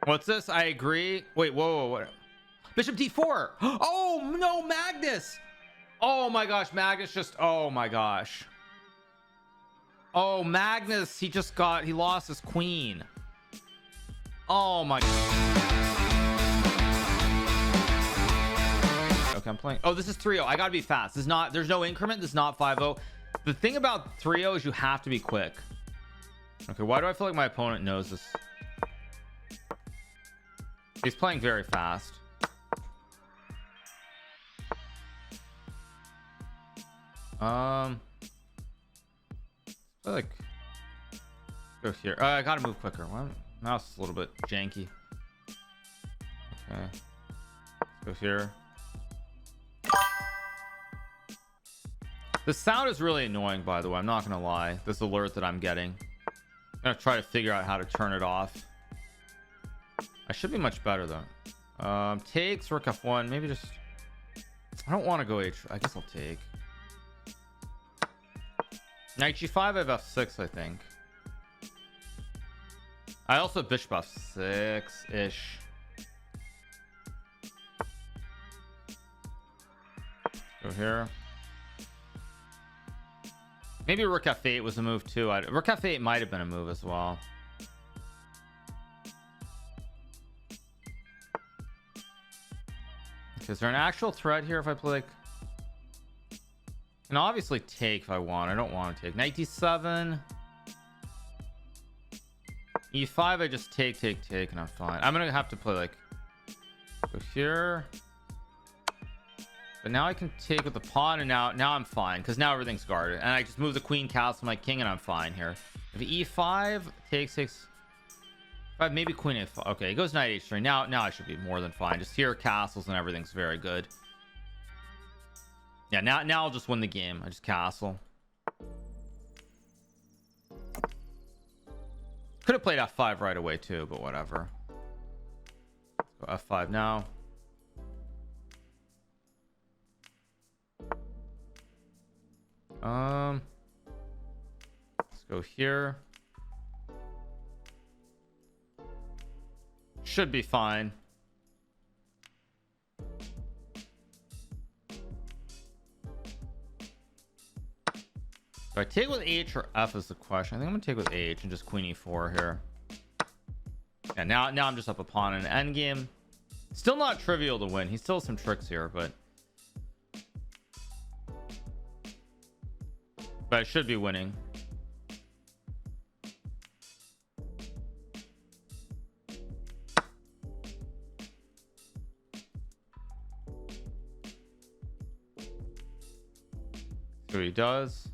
What's this? I agree. Wait, whoa, what? Bishop d4. Oh no, Magnus. Oh my gosh, Magnus just, oh my gosh. Oh, Magnus, he lost his queen. Oh my. Okay, I'm playing. Oh, this is 3-0. I gotta be fast. This is not, there's no increment. This is not 5-0. The thing about 3-0 is you have to be quick. Okay, why do I feel like my opponent knows this? He's playing very fast. Like go here. I gotta move quicker. My mouse is a little bit janky. Okay, let's go here. The sound is really annoying, by the way. I'm not gonna lie. This alert that I'm getting, I'm gonna try to figure out how to turn it off. I should be much better though. Takes, rook f1, maybe just, I don't want to go h. I guess I'll take. Knight g5, I have f6, I think. I also have bishop f6 ish. Go here. Maybe rook f8 was a move too. Rook f8 might have been a move as well. Is there an actual threat here if I play like, and obviously take if I want. I don't want to take. Knight d7, e5. I just take and I'm fine. I'm gonna have to play like go here, but now I can take with the pawn, and now I'm fine because now everything's guarded, and I just move the queen, castle my king, and I'm fine here. If e5 takes 5, maybe queen a5. Okay, it goes knight h3. Now I should be more than fine. Just here castles and everything's very good. Yeah, now I'll just win the game. I just castle. Could have played f5 right away too, but whatever. Let's go f5 now. Let's go here. Should be fine. Do I take with h or f is the question. I think I'm gonna take with h and just queen e4 here. Yeah, now I'm just up a pawn in an endgame. Still not trivial to win. He's still some tricks here, but I should be winning. See what he does.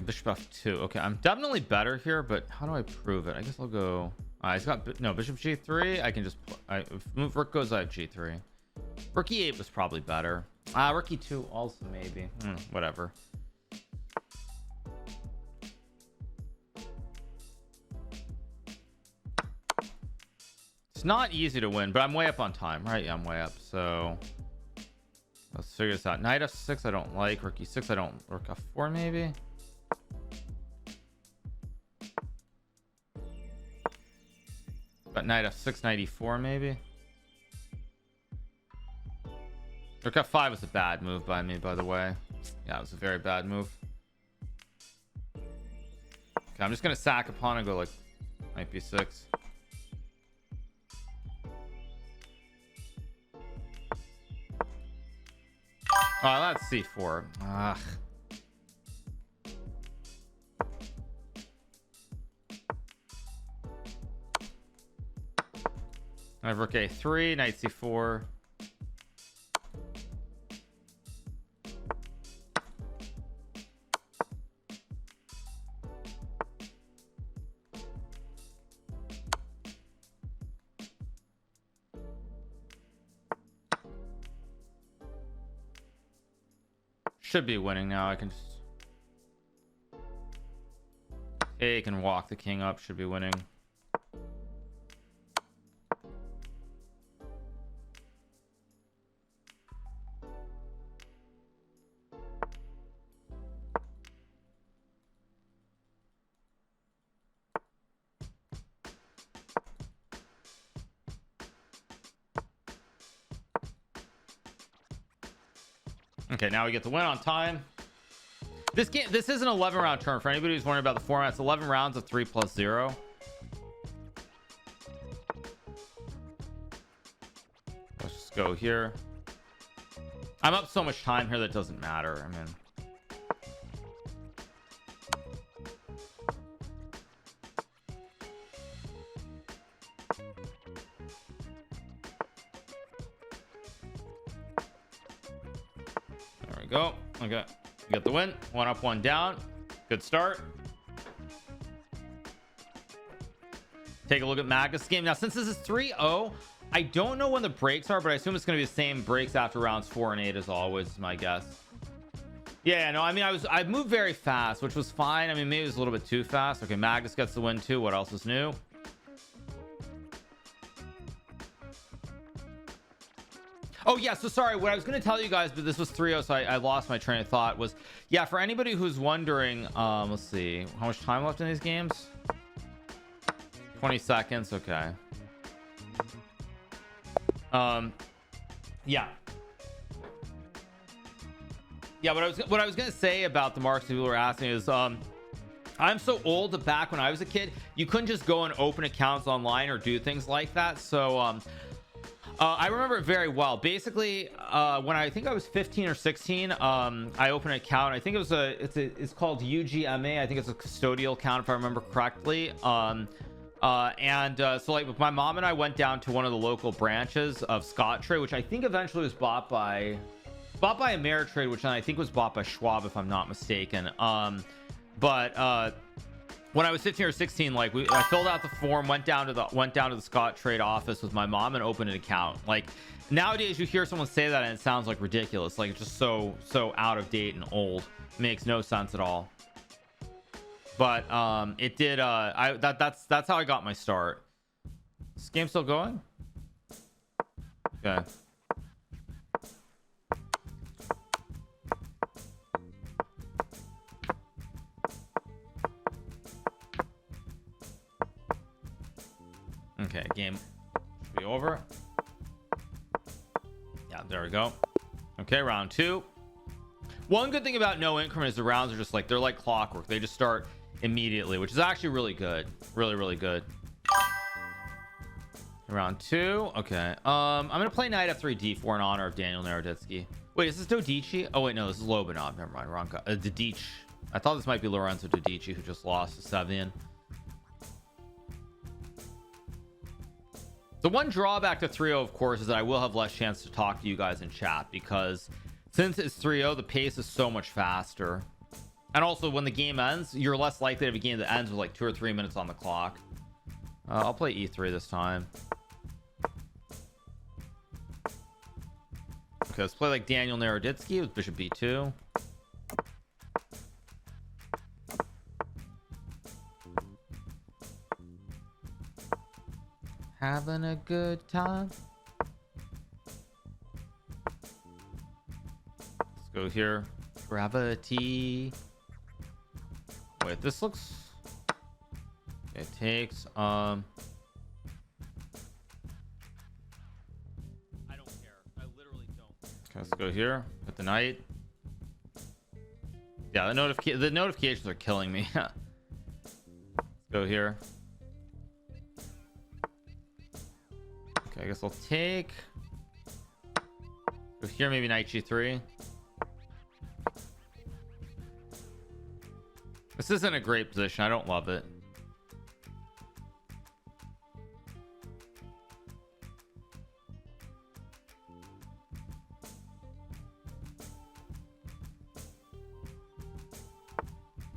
Bishop f2. Okay, I'm definitely better here, but how do I prove it? I guess I'll go. He's got no bishop g3. I can just move rook goes. I have g3. Rook e8 was probably better. Rook e2 also maybe. Whatever. It's not easy to win, but I'm way up on time, right? Yeah, I'm way up. So let's figure this out. Knight f6 I don't like. Rook e6 I don't. Rook f4 maybe. But knight f6, knight e4 maybe. Rook f5 was a bad move by me, by the way. Yeah, it was a very bad move. Okay, I'm just gonna sack a pawn and go like knight b6. Oh, that's c4. Ugh. I have rook a3, knight c4. Should be winning now. I can just take and walk the king up. Should be winning. Okay, now we get the win on time. This game, this is an 11 round turn. For anybody who's wondering about the format, it's 11 rounds of 3+0. Let's just go here. I'm up so much time here that doesn't matter. I mean, there we go. Okay, we got the win. 1 up, 1 down. Good start. Take a look at Magnus' game. Now, since this is 3-0, I don't know when the breaks are, but I assume it's going to be the same breaks after rounds 4 and 8 as always, is my guess. Yeah, no, I mean, I moved very fast, which was fine. I mean, maybe it was a little bit too fast. Okay, Magnus gets the win too. What else is new? Oh yeah, so sorry, what I was going to tell you guys, but this was 3-0, so I lost my train of thought, was, yeah, for anybody who's wondering, let's see, how much time left in these games? 20 seconds. Okay. Yeah, what I was gonna say about the marks people were asking is, I'm so old that back when I was a kid, you couldn't just go and open accounts online or do things like that. So I remember it very well. Basically, when I think I was 15 or 16, I opened an account. I think it was it's called UGMA. I think it's a custodial account if I remember correctly. So like my mom and I went down to one of the local branches of Scottrade, which I think eventually was bought by Ameritrade, which I think was bought by Schwab if I'm not mistaken. But when I was 15 or 16, like I filled out the form, went down to the Scottrade office with my mom and opened an account. Like nowadays you hear someone say that and it sounds like ridiculous, like it's just so out of date and old. It makes no sense at all. But it did. That's how I got my start. Is this game still going? Okay. Okay, game should be over. Yeah, there we go. Okay, round 2. One good thing about no increment is the rounds are just like, they're like clockwork. They just start immediately, which is actually really good. Really good. Round 2. Okay, I'm gonna play knight f3 d4 in honor of Daniel Naroditsky. Wait, is this Dodici? Oh wait, no, this is Lobanov. Never mind, wrong guy. Dodici. I thought this might be Lorenzo Dodici, who just lost to Sevian. The one drawback to 3-0, of course, is that I will have less chance to talk to you guys in chat, because since it's 3-0, the pace is so much faster. And also, when the game ends, you're less likely to have a game that ends with like 2 or 3 minutes on the clock. I'll play e3 this time. Okay, let's play like Daniel Naroditsky with bishop b2. Having a good time. Let's go here. Gravity. Wait, this looks. It takes. I don't care. I literally don't. Okay, let's go here with the knight. Yeah, the notifications are killing me. Let's go here. Okay, I guess I'll take. Go here, maybe knight g3. This isn't a great position. I don't love it.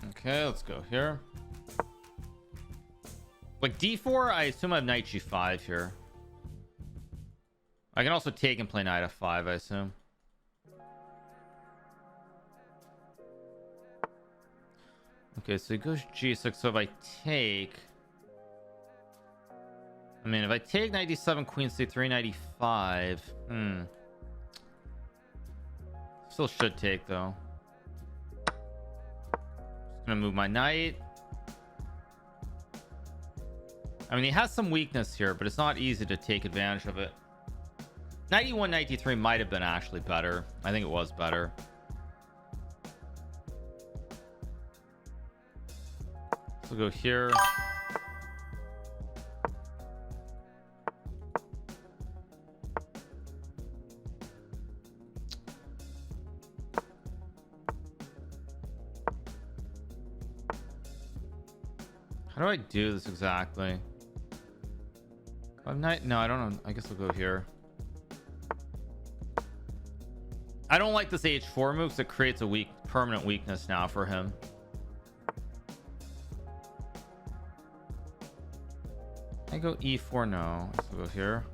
Okay, let's go here. Like d4, I assume I have knight g5 here. I can also take and play knight f5, I assume. Okay, so he goes g6. So if I take, I mean, if I take knight d7, queen c3, knight e5, still should take though. Just gonna move my knight. I mean, he has some weakness here, but it's not easy to take advantage of it. Knight e1, knight d3 might have been actually better. I think it was better. So go here. How do I do this exactly? No, I don't know. I guess I'll go here. I don't like this H4 move because it creates a permanent weakness now for him. I go E4. No, so go here.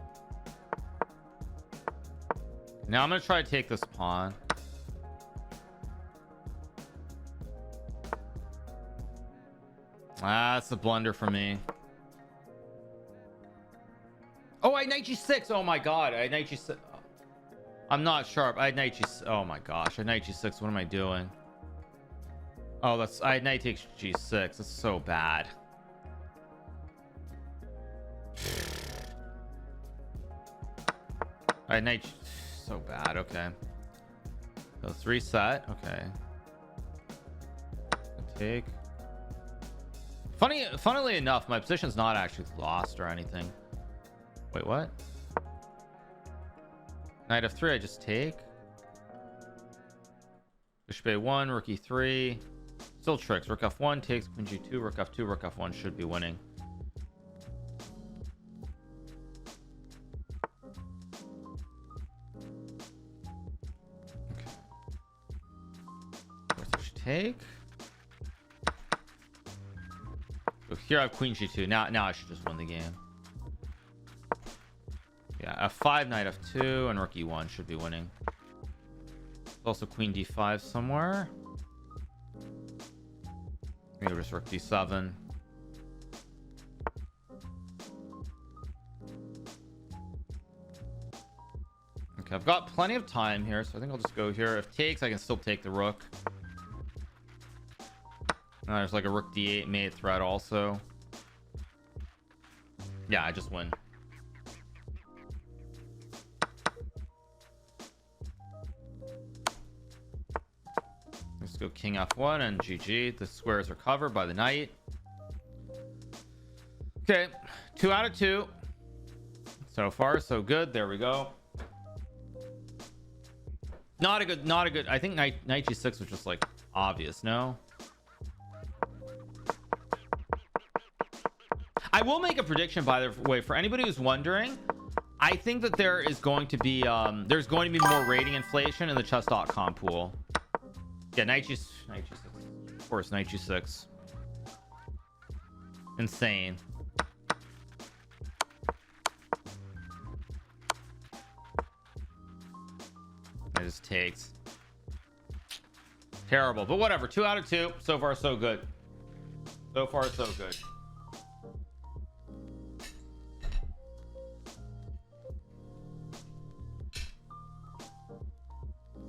Now I'm gonna try to take this pawn. That's a blunder for me. Oh, I knight G6. Oh my god, I knight G6. I'm not sharp. I knight G6. Oh my gosh, I knight G6. What am I doing? Oh, that's I knight takes G6. That's so bad. I knight so bad. Okay, let's reset. Okay, take. Funnily enough, my position's not actually lost or anything. Wait, what? Knight f3, I just take. Bishop a1, rook e3. Still tricks. Rook f1 takes, queen g2, rook f2, rook f1 should be winning. Okay. Take. So here I have queen g2. Now I should just win the game. Yeah, f5, knight f2, and rook e1 should be winning. Also queen d5 somewhere. Maybe just rook d7. Okay, I've got plenty of time here, so I think I'll just go here. If takes, I can still take the rook. There's like a rook d8 mate threat also. Yeah, I just win. Let's go king f1 and GG. The squares are covered by the knight. Okay, 2 out of 2. So far, so good. There we go. Not a good. I think knight g6 was just like obvious. No. I will make a prediction, by the way, for anybody who's wondering. I think that there is going to be there's going to be more rating inflation in the chess.com pool. Yeah, knight g6. Of course, knight g6. Insane. It just takes. Terrible, but whatever. 2 out of 2. So far, so good. So far, so good.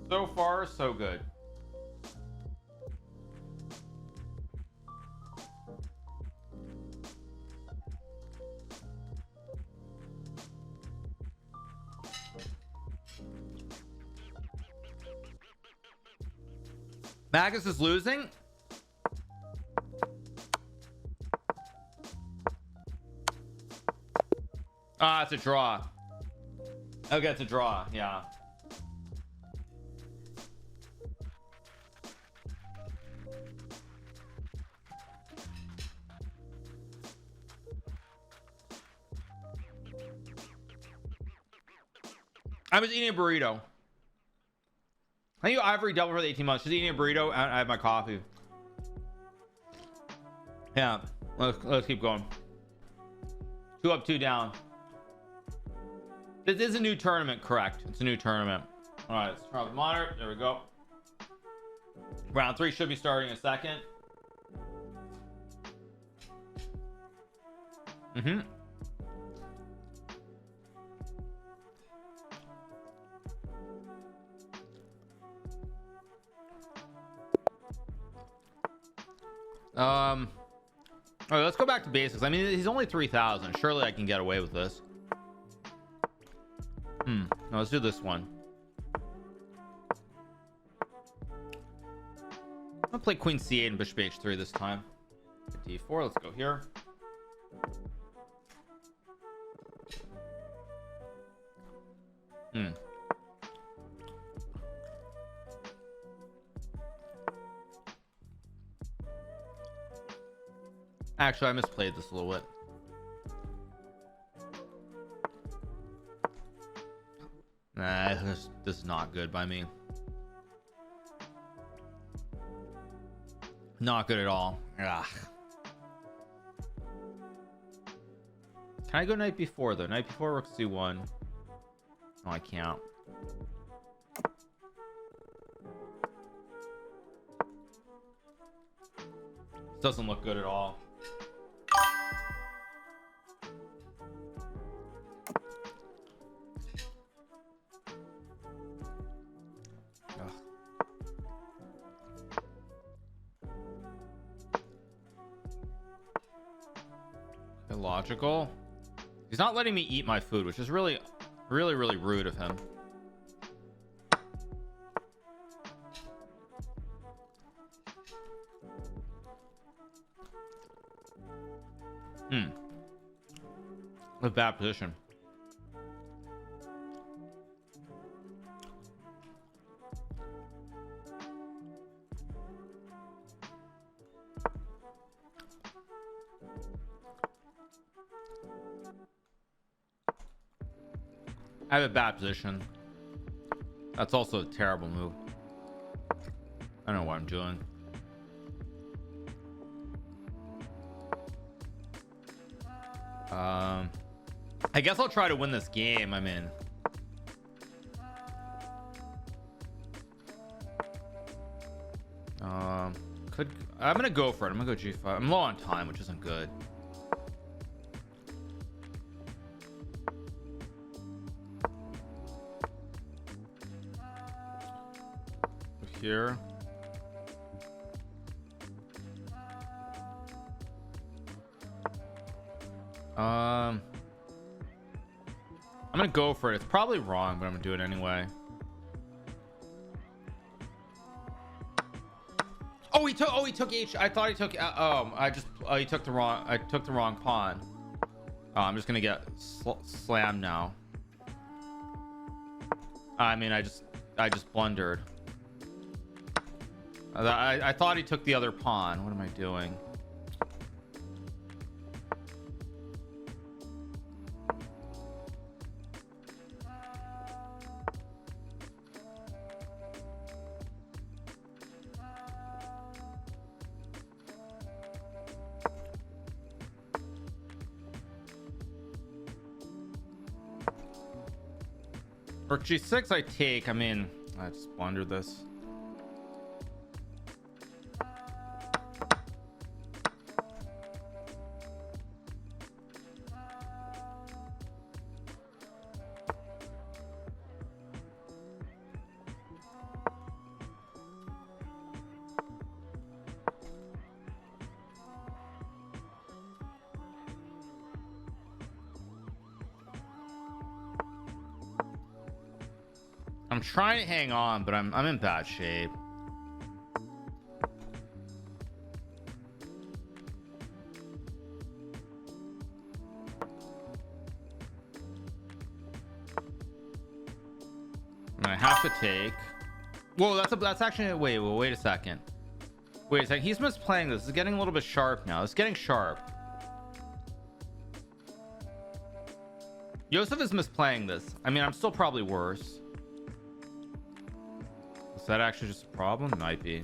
So far, so good. Magnus is losing. Ah, it's a draw. Okay, it's a draw. Yeah. I was eating a burrito. Thank you, Ivory Double, for the 18 months. Just eating a burrito. I have my coffee. Yeah, let's keep going. 2 up, 2 down. This is a new tournament, correct? It's a new tournament. All right, let's turn off the monitor. There we go. Round 3 should be starting in a second. All right, let's go back to basics. I mean, he's only 3,000. Surely I can get away with this. No, let's do this one. I'll play queen c8 and bishop h3 this time. Bishop d4. Let's go here. Actually, I misplayed this a little bit. Nah, this is not good by me. Not good at all. Ugh. Can I go knight b4 though? Knight b4 rook c1. No, I can't. Doesn't look good at all. Illogical. He's not letting me eat my food, which is really rude of him. A bad position. I have a bad position. That's also a terrible move. I don't know what I'm doing. I guess I'll try to win this game. I'm in. I'm gonna go for it. I'm gonna go g5. I'm low on time, which isn't good. Here. I'm gonna go for it. It's probably wrong, but I'm gonna do it anyway. He took H. I thought he took he took the wrong pawn. Oh, I'm just gonna get slammed now. I mean, I just blundered. I thought he took the other pawn. What am I doing? Rook g6 I take. I mean, I just blundered this. I'm trying to hang on, but I'm in bad shape. I have to take. Whoa, that's actually wait a second. Wait a second. He's misplaying this. It's getting a little bit sharp now. It's getting sharp. Joseph is misplaying this. I mean, I'm still probably worse. Is that actually just a problem? Might be.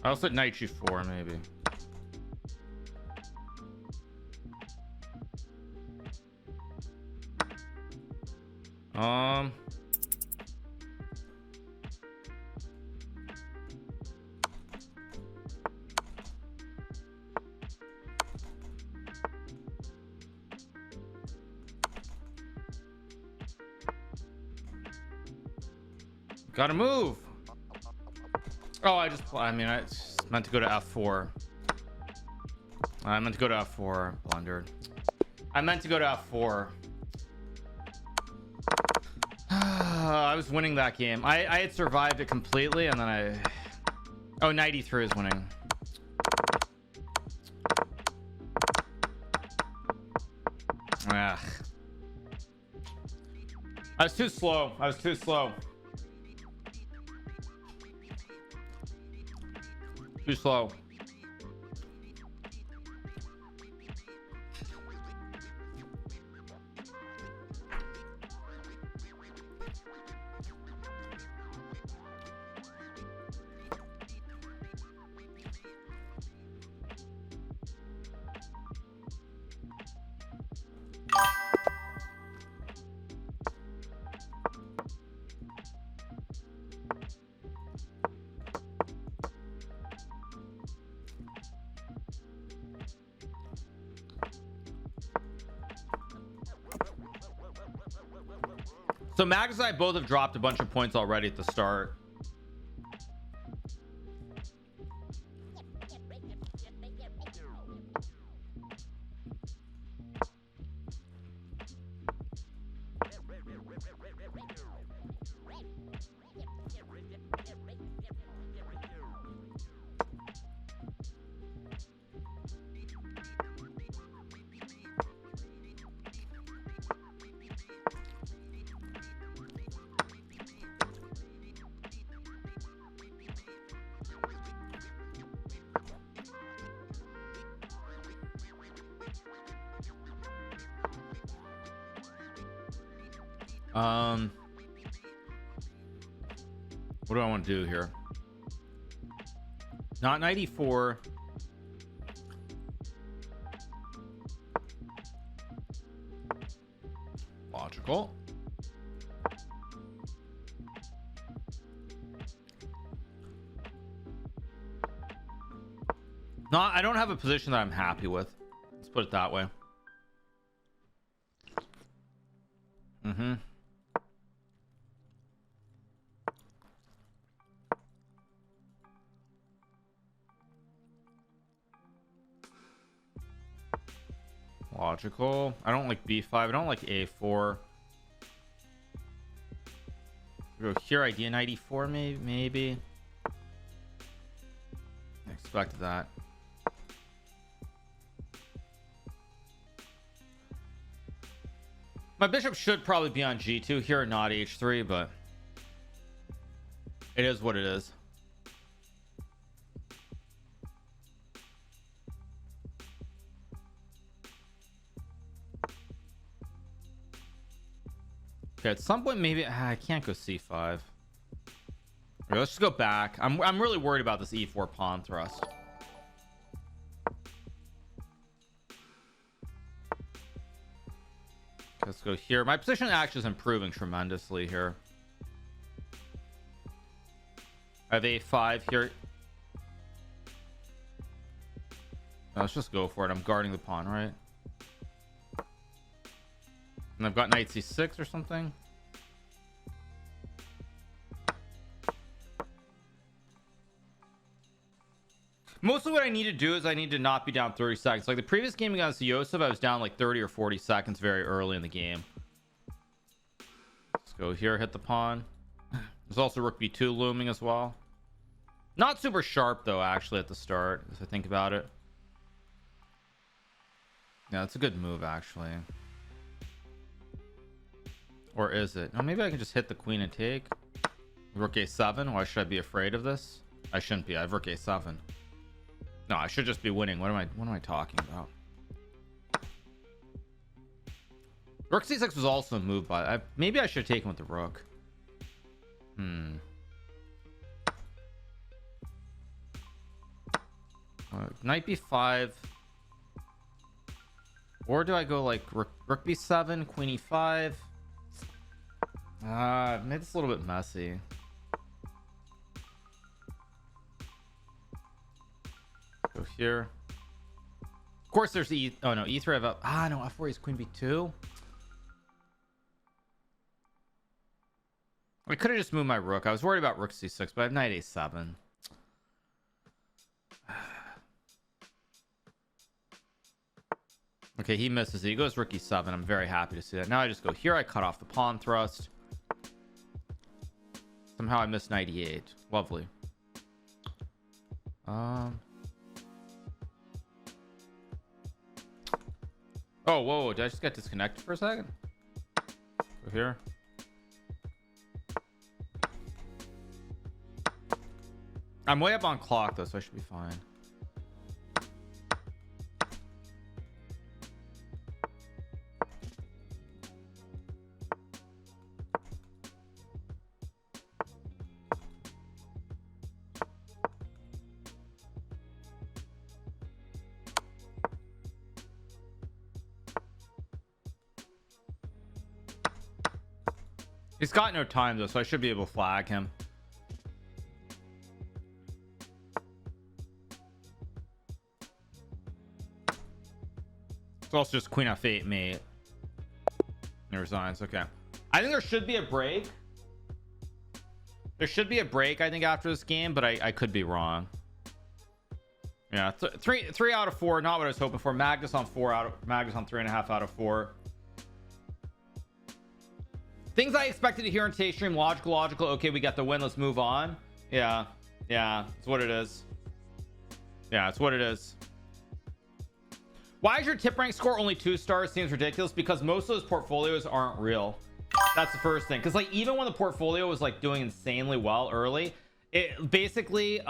I'll set knight g4 maybe. Gotta move. Oh, I mean, I meant to go to f4. I meant to go to f4. Blundered. I meant to go to f4. I was winning that game. I had survived it completely, and then oh, knight e3 is winning. Ugh. I was too slow. Too slow. So Magnus and I both have dropped a bunch of points already at the start. What do I want to do here? Not 94. Logical. No, I don't have a position that I'm happy with. Let's put it that way. Logical. I don't like b5. I don't like a4. Go here. Idea 94 maybe. I expected that. My bishop should probably be on g2 here, not h3, but it is what it is. Okay, at some point maybe I can't go c5. Okay, let's just go back. I'm really worried about this e4 pawn thrust. Let's go here. My position actually is improving tremendously here. I have a5 here. Let's just go for it. I'm guarding the pawn, right? And I've got knight c6 or something. Mostly what I need to do is I need to not be down 30 seconds. Like the previous game against Yosef, I was down like 30 or 40 seconds very early in the game. Let's go here, hit the pawn. There's also rook b2 looming as well. Not super sharp though, actually, at the start, if I think about it. Yeah, it's a good move, actually. Or is it? Oh, maybe I can just hit the queen and take. Rook a7. Why should I be afraid of this? I shouldn't be. I have rook a7. No, I should just be winning. What am I talking about? Rook c6 was also a move, but maybe I should have taken with the rook. Knight b5, or do I go like rook b7, queen e5? Maybe it's a little bit messy. Go here. Of course, there's oh no, e3. I have no, f4 is queen b2. I could have just moved my rook. I was worried about rook c6, but I have knight a7. Okay, he misses it. He goes rook e7. I'm very happy to see that. Now I just go here. I cut off the pawn thrust. Somehow I missed knight e8. Lovely. Oh, whoa. Did I just get disconnected for a second? Go here. I'm way up on clock though, so I should be fine. He's got no time though, so I should be able to flag him. It's also just queen f8 mate. He resigns. Okay, I think there should be a break. There should be a break, I think, after this game, but I could be wrong. Yeah, three out of 4, not what I was hoping for. Magnus on 3.5 out of 4. Things I expected to hear in today's stream. Logical. Okay, we got the win. Let's move on. Yeah, it's what it is. Yeah, it's what it is. Why is your tip rank score only 2 stars? Seems ridiculous, because most of those portfolios aren't real. That's the first thing, because like even when the portfolio was like doing insanely well early, it basically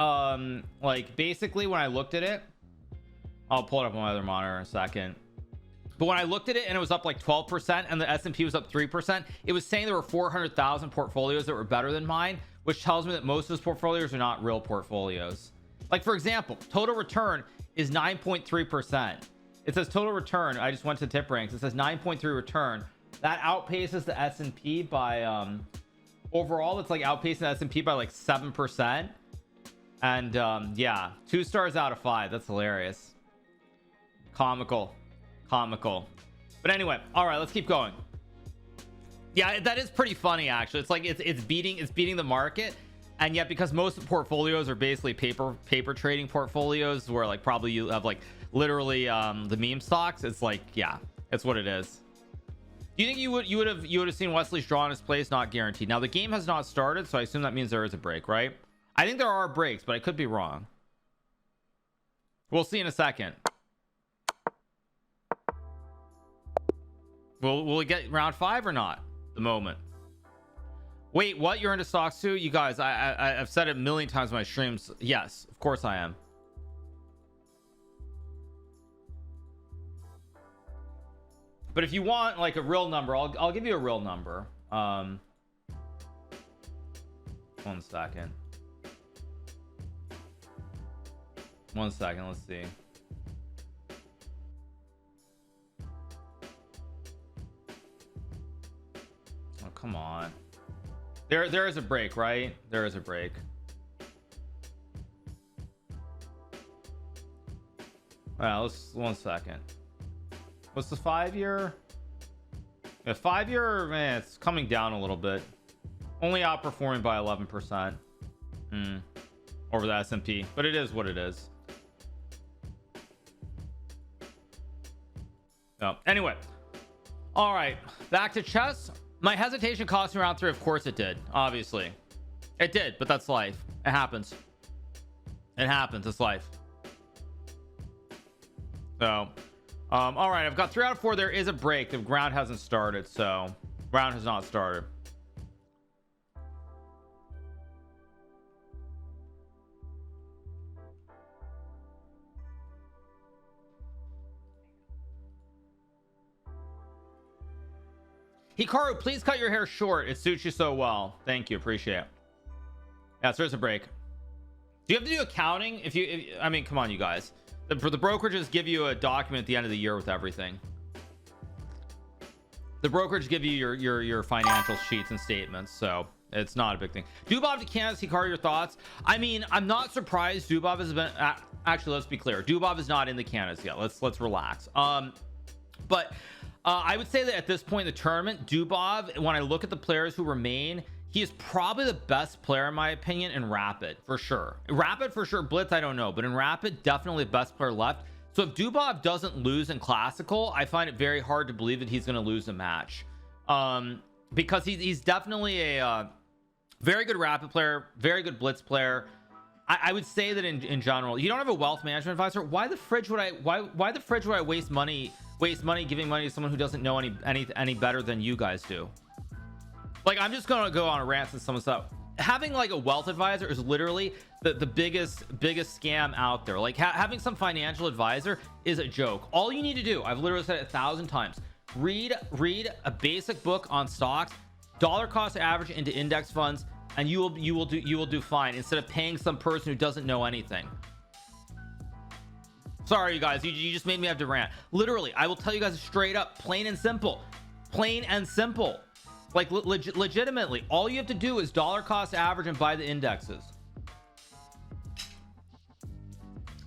basically when I looked at it, I'll pull it up on my other monitor in a second. But when I looked at it and it was up like 12% and the S&P was up 3%, it was saying there were 400,000 portfolios that were better than mine, which tells me that most of those portfolios are not real portfolios. Like, for example, total return is 9.3%. It says total return. I just went to tip ranks. It says 9.3 return. That outpaces the S&P by overall, it's like outpacing the S&P by like 7%. And yeah, 2 stars out of 5. That's hilarious. Comical. But anyway, all right, let's keep going. Yeah, that is pretty funny actually. It's like it's beating the market, and yet because most of the portfolios are basically paper trading portfolios where like probably you have like literally the meme stocks, it's like, yeah, it's what it is. Do you think you would have seen Wesley's draw in his place? Not guaranteed. Now the game has not started, so I assume that means there is a break, right? I think there are breaks, but I could be wrong. We'll see in a second. Will we get round 5 or not? The moment. Wait, what? You're into stocks too? You guys, I've said it a million times in my streams. Yes, of course I am. But if you want like a real number, I'll give you a real number. 1 second. 1 second. Let's see. Oh, come on. There is a break, right? There is a break. Well, let's 1 second. What's the 5-year? The 5-year, man, it's coming down a little bit. Only outperforming by 11% over the S&P, but it is what it is. So anyway, all right, back to chess. My hesitation cost me round 3. Of course it did. Obviously it did, but that's life. It happens. It's life. So all right, I've got 3 out of 4. There is a break. The round hasn't started, so round has not started. Hikaru, please cut your hair short. It suits you so well. Thank you. Appreciate it. Yeah, so there's a break. Do you have to do accounting? I mean, come on, you guys. For the brokerages give you a document at the end of the year with everything. The brokerage give you your financial sheets and statements, so it's not a big thing. Dubov to Kansas, Hikaru, your thoughts? I mean, I'm not surprised Dubov has been actually, let's be clear, Dubov is not in the Canada's yet. Let's relax. But I would say that at this point in the tournament, Dubov, when I look at the players who remain, he is probably the best player in my opinion in Rapid, for sure. Rapid for sure. Blitz, I don't know, but in Rapid, definitely the best player left. So if Dubov doesn't lose in Classical, I find it very hard to believe that he's going to lose a match, because he's definitely a very good Rapid player, very good Blitz player. I would say that in general, you don't have a wealth management advisor. Why the fridge would I waste money giving money to someone who doesn't know any better than you guys do? Like, I'm just gonna go on a rant and some stuff. Having like a wealth advisor is literally the biggest scam out there. Like having some financial advisor is a joke. All you need to do, I've literally said it 1,000 times, read a basic book on stocks, dollar cost average into index funds, and you will do fine, instead of paying some person who doesn't know anything. Sorry, you guys, you just made me have to rant. Literally, I will tell you guys straight up, plain and simple. Like legitimately, all you have to do is dollar cost average and buy the indexes.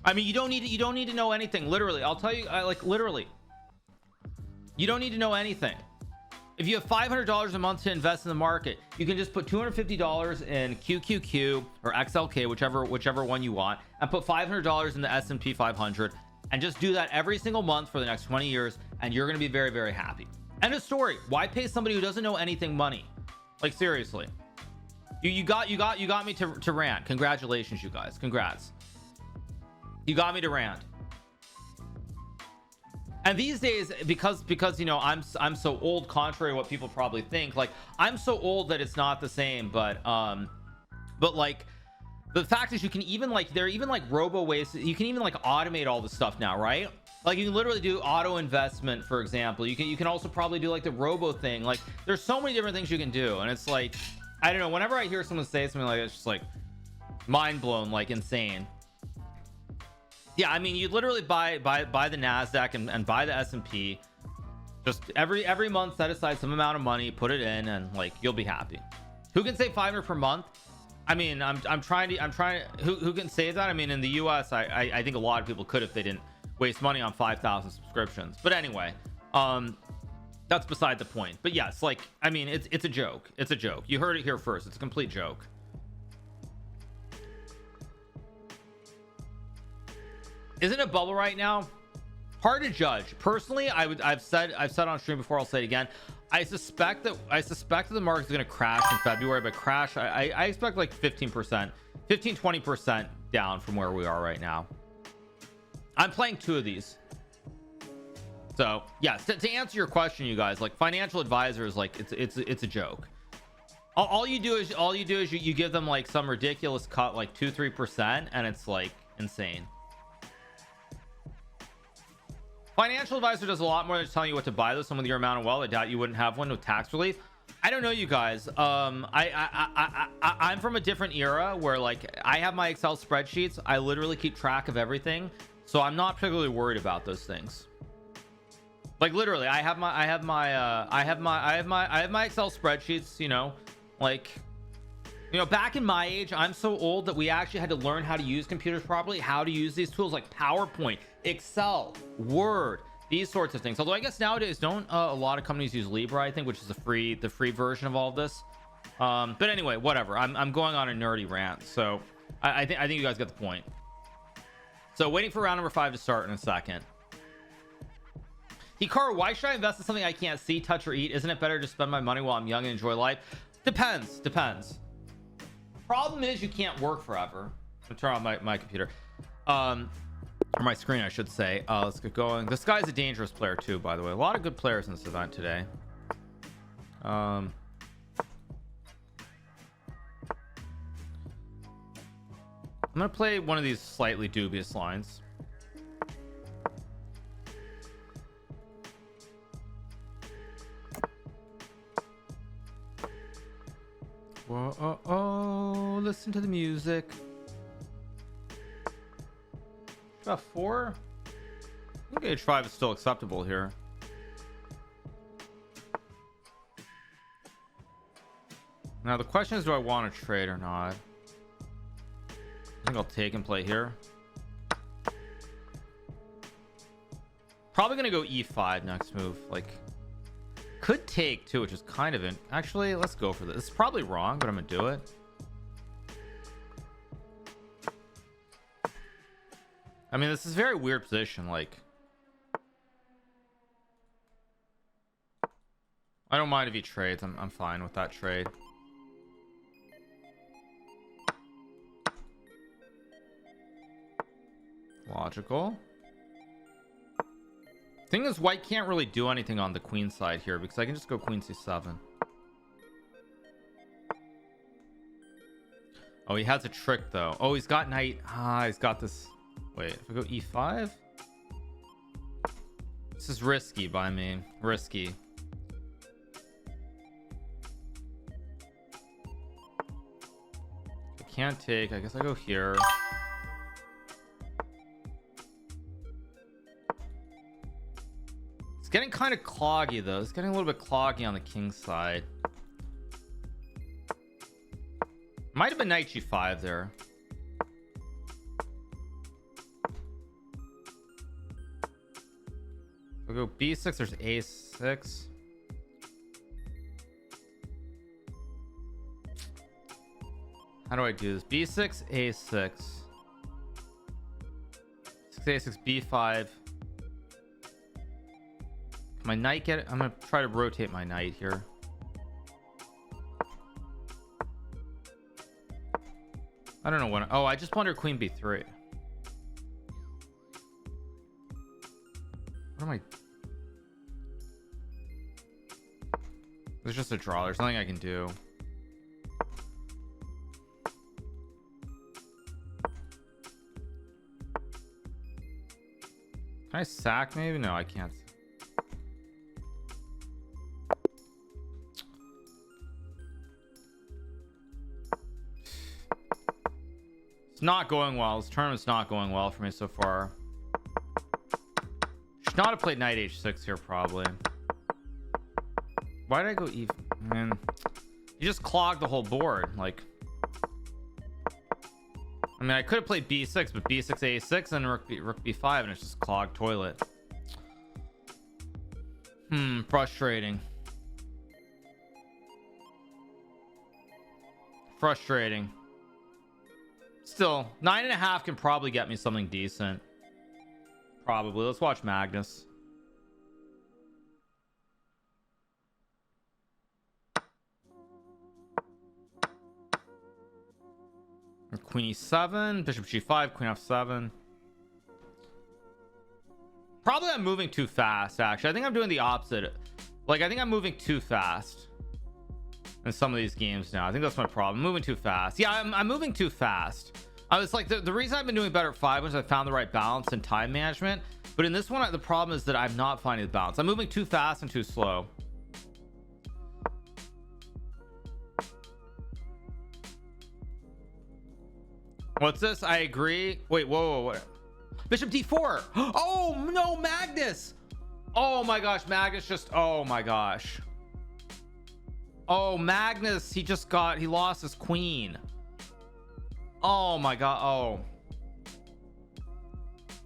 I mean, you don't need to know anything. Literally, I'll tell you, like literally, you don't need to know anything. If you have $500 a month to invest in the market, you can just put $250 in QQQ or XLK, whichever one you want, and put $500 in the S&P 500, and just do that every single month for the next 20 years, and you're going to be very, very happy. End of story. Why pay somebody who doesn't know anything money? Like, seriously. You got me to rant. Congratulations, you guys. Congrats. You got me to rant. And these days, because you know, I'm so old, contrary to what people probably think, like I'm so old that it's not the same, but like the fact is, you can even like, there are even like robo ways, you can even like automate all this stuff now, right? Like you can literally do auto investment, for example. You can also probably do like the robo thing. Like there's so many different things you can do, and it's like, I don't know, whenever I hear someone say something like that, it's just like mind blown, like insane. Yeah, I mean, you literally buy the NASDAQ and buy the S&P. Just every month, set aside some amount of money, put it in, and like you'll be happy. Who can save $500 per month? I mean, I'm trying to who can save that? I mean, in the US, I think a lot of people could if they didn't waste money on 5,000 subscriptions. But anyway, that's beside the point. But yes, like, I mean, it's a joke. It's a joke. You heard it here first. It's a complete joke. Isn't it a bubble right now? Hard to judge. Personally, I've said on stream before, I'll say it again. I suspect that the market's going to crash in February, but crash, I expect like 15-20% down from where we are right now. I'm playing 2 of these. So yeah, to answer your question, you guys, like financial advisors, like it's a joke. All you do is you give them like some ridiculous cut, like 2-3%, and it's like insane. Financial advisor does a lot more than just telling you what to buy, though. Some with your amount of wealth, I doubt you wouldn't have one with tax relief. I don't know, you guys. I'm from a different era where like I have my Excel spreadsheets. I literally keep track of everything, so I'm not particularly worried about those things. Like literally, I have my Excel spreadsheets. You know, like, you know, back in my age, I'm so old that we actually had to learn how to use computers properly, how to use these tools like PowerPoint, Excel, Word, these sorts of things. Although I guess nowadays don't a lot of companies use Libra, I think, which is the free version of all of this. But anyway, whatever. I'm going on a nerdy rant, so I think you guys get the point. So waiting for round number 5 to start in a second. Hikaru, why should I invest in something I can't see, touch, or eat? Isn't it better to spend my money while I'm young and enjoy life? Depends. Problem is, you can't work forever. I'll turn on my computer, or my screen, I should say. Let's get going. This guy's a dangerous player too, by the way. A lot of good players in this event today. I'm gonna play one of these slightly dubious lines. Whoa, oh, oh, listen to the music. About 4. I think H5 is still acceptable here. Now the question is, do I want to trade or not? I think I'll take and play here. Probably gonna go E5 next move. Like, could take too, which is kind of actually, let's go for this. It's probably wrong, but I'm gonna do it. I mean, this is a very weird position. Like, I don't mind if he trades. I'm fine with that trade. Logical. Thing is, white can't really do anything on the queen side here because I can just go queen c7. Oh, he has a trick though. Oh, he's got knight. He's got this. Wait, if I go e5, this is risky by me. Risky. I can't take. I guess I go here. It's getting kind of cloggy though. It's getting a little bit cloggy on the king side. Might have been knight g5 there. We'll go b6. There's a6. How do I do this? b6, a6, 6a6, b5. Can my knight get it? I'm gonna try to rotate my knight here. I don't know when. Oh, I just wonder queen b3. What am I? There's just a draw. There's nothing I can do. Can I sack maybe? No, I can't. It's not going well. This tournament's not going well for me so far. Should not have played knight h6 here probably. Why did I go e? Man, you just clogged the whole board. Like, I mean, I could have played b6, but b6 a6 and rook b5, and it's just clogged toilet. Frustrating. Frustrating. Still, 9.5 can probably get me something decent. Probably. Let's watch Magnus. Queen e7, bishop g5, queen f7. Probably I'm moving too fast, actually. I think I'm doing the opposite. Like, I think I'm moving too fast in some of these games now. I think that's my problem. I'm moving too fast. Yeah, I'm moving too fast. I was like, the reason I've been doing better at 5 was I found the right balance and time management. But in this one, the problem is that I'm not finding the balance. I'm moving too fast and too slow. What's this? I agree. Wait, whoa, what? Bishop d4. Oh no, Magnus. Oh my gosh, Magnus just, oh my gosh. Oh, Magnus, he lost his queen. Oh my god. Oh,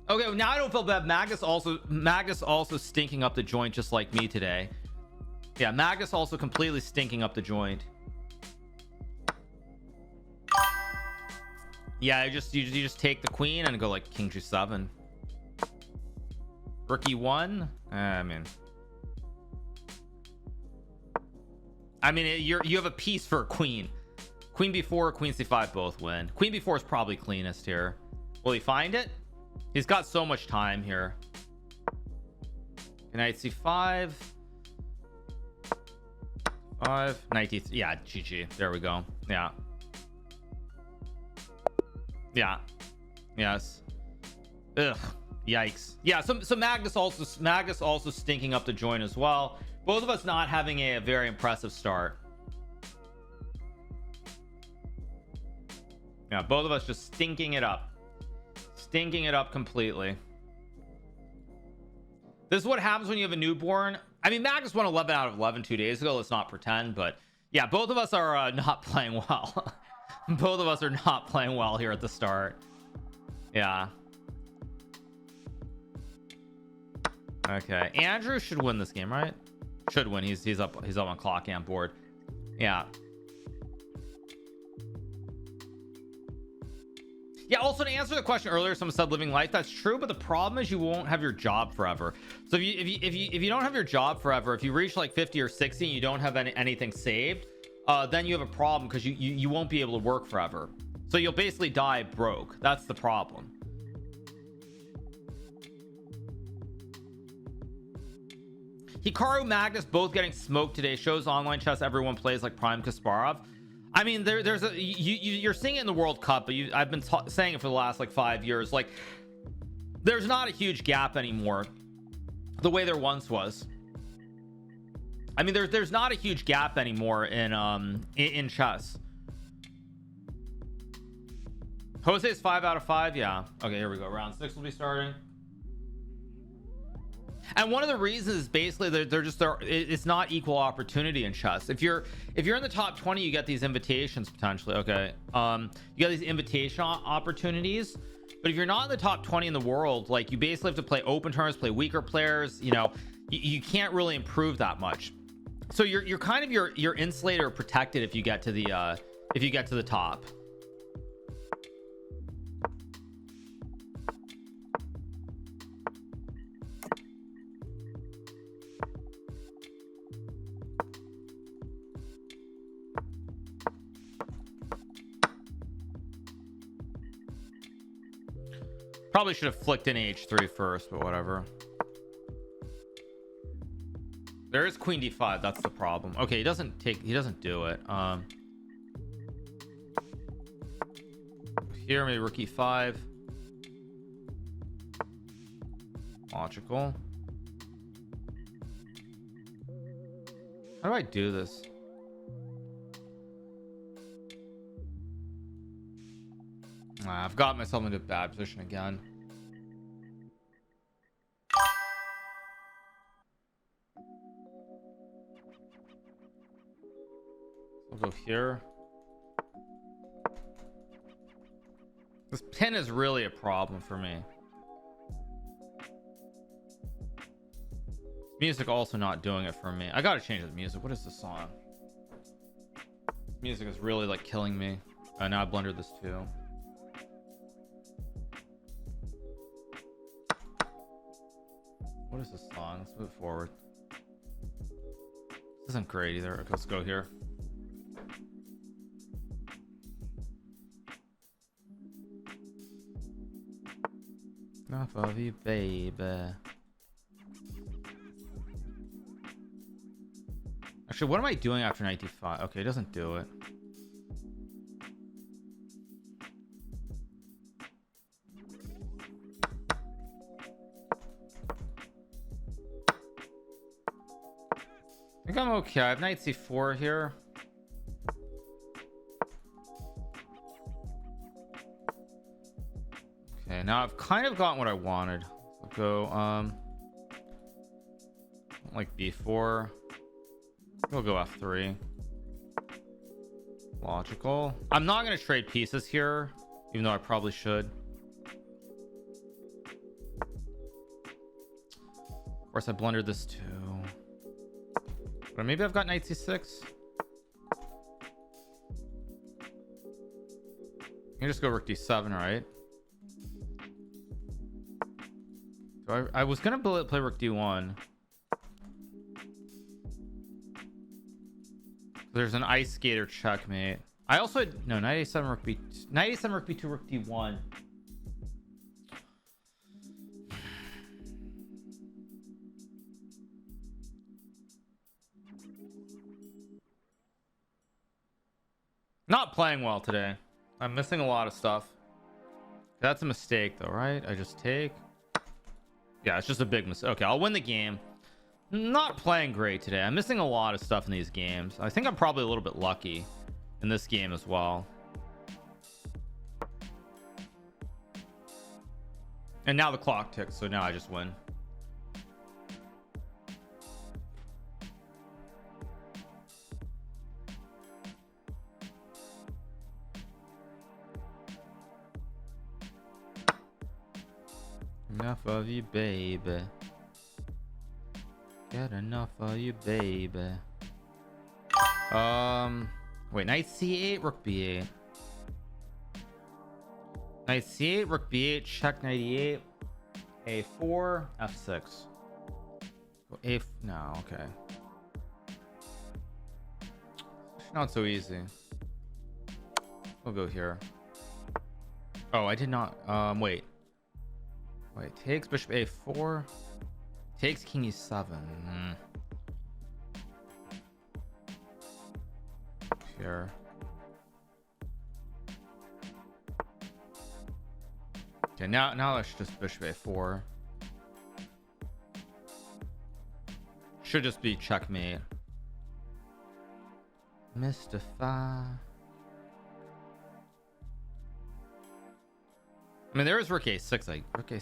okay, now I don't feel bad. Magnus also stinking up the joint just like me today. Yeah, Magnus also completely stinking up the joint. Yeah, you just take the queen and go like king g7, rook e1. I mean you have a piece for a queen. Queen b4, queen c5 both win. Queen b4 is probably cleanest here. Will he find it? He's got so much time here. Knight c5, 5, knight d3. Yeah, GG. There we go. Yeah. Yeah. Yes. Ugh. Yikes. Yeah. So Magnus also stinking up the joint as well. Both of us not having a very impressive start. Yeah, both of us just stinking it up completely. This is what happens when you have a newborn. I mean, Magnus won 11 out of 11 2 days ago. Let's not pretend, but yeah, both of us are not playing well. Both of us are not playing well here at the start. Yeah. Okay, Andrew should win this game, right? Should win. He's up on clock and board. Yeah. Yeah, also to answer the question earlier, someone said living life. That's true, but the problem is you won't have your job forever. So if you don't have your job forever, if you reach like 50 or 60 and you don't have anything saved, then you have a problem because you won't be able to work forever. So you'll basically die broke. That's the problem. Hikaru, Magnus both getting smoked today. Shows online chess everyone plays like Prime Kasparov. I mean, there's a you're seeing it in the World Cup, but I've been saying it for the last like 5 years. Like, there's not a huge gap anymore, the way there once was. I mean, there's not a huge gap anymore in chess. Jose's 5 out of 5. Yeah. Okay, here we go. Round 6 will be starting. And one of the reasons is basically it's not equal opportunity in chess. If you're in the top 20, you get these invitations potentially. Okay, you get these invitation opportunities, but if you're not in the top 20 in the world, like, you basically have to play open tournaments, play weaker players. You know, you can't really improve that much. So you're kind of you're insulated or protected if you get to the top. Probably should have flicked in h3 first, but whatever. There is queen d5. That's the problem. Okay, he doesn't do it. Here, maybe rook e5. Logical. How do I do this? I've got myself into a bad position again. I'll go here. This pin is really a problem for me. Music also not doing it for me. I gotta change the music. What is this song? Music is really like killing me. Now I blundered this too. What is this song? Let's move forward. This isn't great either. Okay, let's go here. Enough of you, baby. Actually, what am I doing after knight d5? Okay, it doesn't do it. I think I'm okay. I have knight c4 here. Okay, now I've kind of gotten what I wanted. I'll go like b4. We'll go f3. Logical. I'm not going to trade pieces here, even though I probably should. Of course, I blundered this too. But maybe I've got knight c6. You can just go rook d7, right? So I was gonna play rook d1. There's an ice skater checkmate. I also had, no, knight a7 rook b, knight a7 rook b2 rook d1. Not playing well today. I'm missing a lot of stuff. That's a mistake though, right? I just take. Yeah, it's just a big mistake. Okay, I'll win the game. Not playing great today. I'm missing a lot of stuff in these games. I think I'm probably a little bit lucky in this game as well. And now the clock ticks, so now I just win. Enough of you, baby. Get enough of you, baby. Wait, knight c8, rook b8. Knight c8, rook b8, check knight e8, a4, f6. Go no, okay. It's not so easy. We'll go here. Oh, I did not. Wait, takes bishop a4, takes king e7. Here. Okay, now let's just bishop a4. Should just be checkmate. Mystify. I mean, there is rook a6. Like rook a. Okay.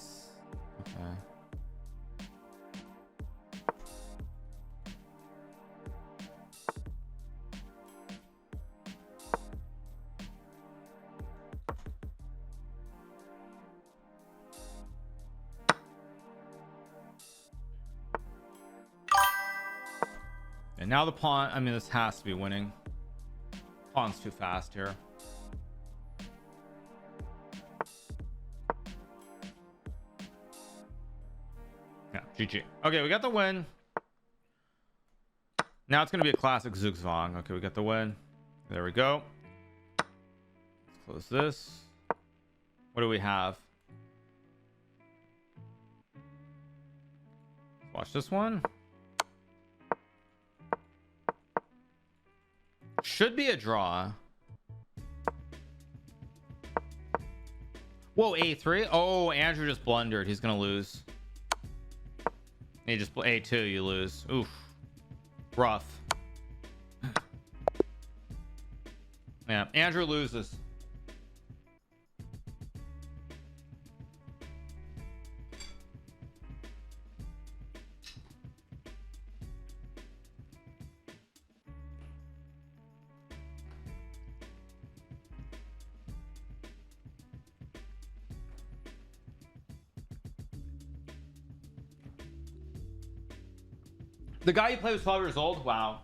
And now the pawn. I mean, this has to be winning. Pawn's too fast here. Yeah, GG. Okay, we got the win. Now it's gonna be a classic Zugzwang. Okay, we got the win. There we go. Let's close this. What do we have? Watch this one. Should be a draw. Whoa, a3. Oh, Andrew just blundered. He's gonna lose. He just a2. You lose. Oof. Rough. Yeah, Andrew loses. The guy you play was 12 years old. Wow.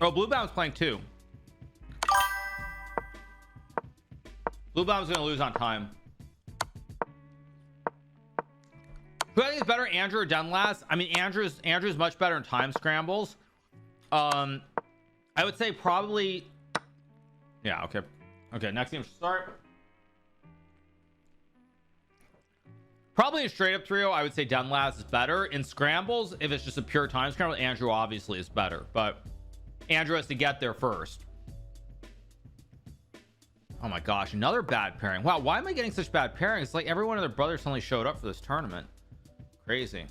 Oh, Blue Bound's playing too. Blue Bomb's gonna lose on time. Who I think is better, Andrew or Dunlas? I mean, Andrew's much better in time scrambles. I would say probably. Yeah. Okay. Okay. Next game start. Probably in straight up trio, I would say Dunlas is better. In scrambles, if it's just a pure time scramble, Andrew obviously is better, but Andrew has to get there first. Oh my gosh, another bad pairing. Wow, why am I getting such bad pairings? It's like every one of their brothers suddenly showed up for this tournament. Crazy.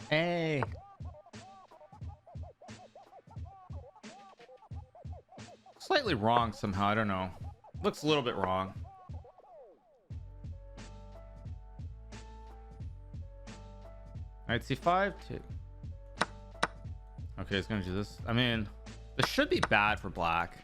Hey. Slightly wrong somehow. I don't know. Looks a little bit wrong. Knight c5. Okay, he's gonna do this. I mean, this should be bad for black.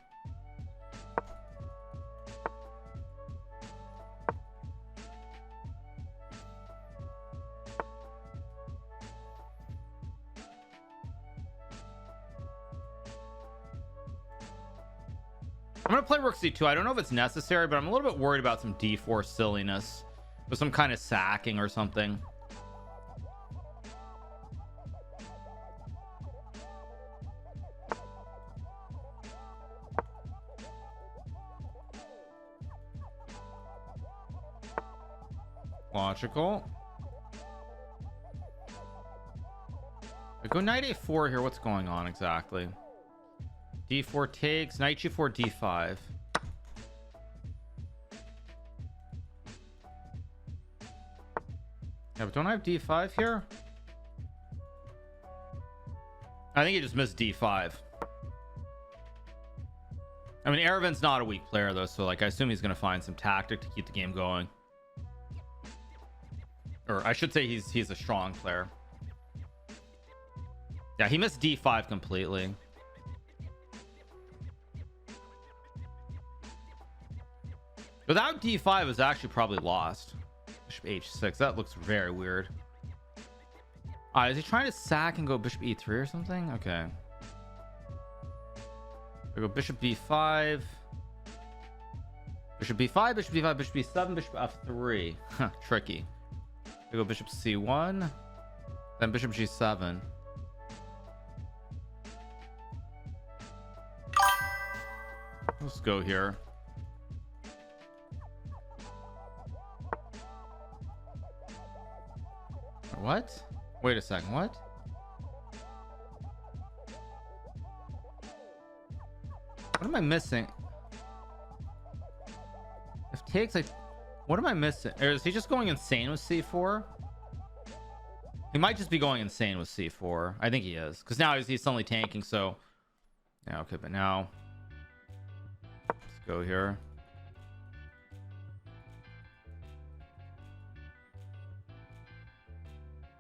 I'm gonna play rook c2. I don't know if it's necessary, but I'm a little bit worried about some d4 silliness with some kind of sacking or something. Logical. I go knight a4 here. What's going on exactly? d4 takes, knight g4, d5. Yeah, but don't I have d5 here? I think he just missed d5. I mean, Erevan's not a weak player though, so like I assume he's gonna find some tactic to keep the game going. Or I should say he's a strong player. Yeah, he missed d5 completely. Without d5 it was actually probably lost. Bishop h6, that looks very weird. Is he trying to sack and go bishop e3 or something? Okay. We go bishop b5, bishop b5, bishop b5, bishop b7, bishop f3. Huh, tricky. We go bishop c1, then bishop g7. Let's go here. What? Wait a second. What? What am I missing? If takes, like, what am I missing? Or is he just going insane with c4? He might just be going insane with c4. I think he is, because now he's suddenly tanking. So yeah, okay, but now let's go here.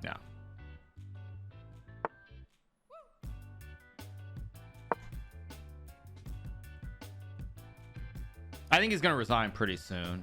Yeah. I think he's going to resign pretty soon.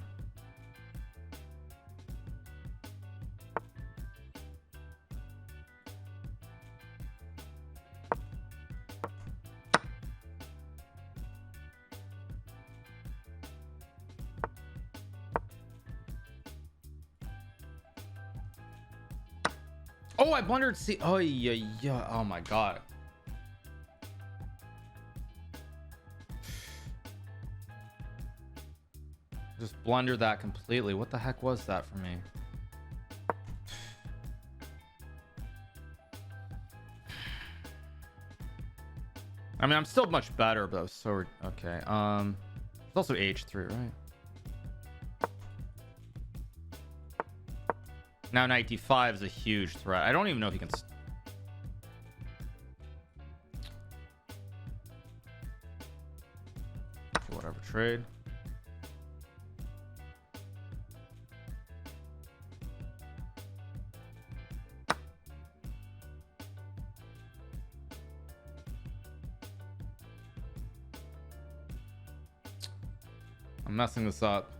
Oh, I blundered C. Oh, yeah. Oh my God. Just blundered that completely. What the heck was that for me? I mean, I'm still much better, but so okay. It's also h3, right? Now knight d5 is a huge threat. I don't even know if he can. Whatever, trade. I'm messing this up.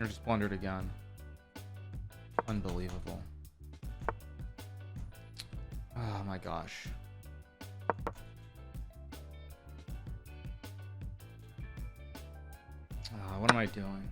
I just blundered again. Unbelievable. Oh my gosh. What am I doing?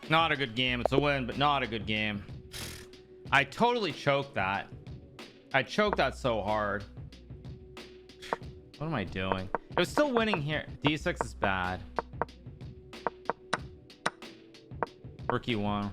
Not a good game. It's a win, but not a good game. I totally choked that. I choked that so hard. What am I doing? It was still winning here. D6 is bad. Rookie 1.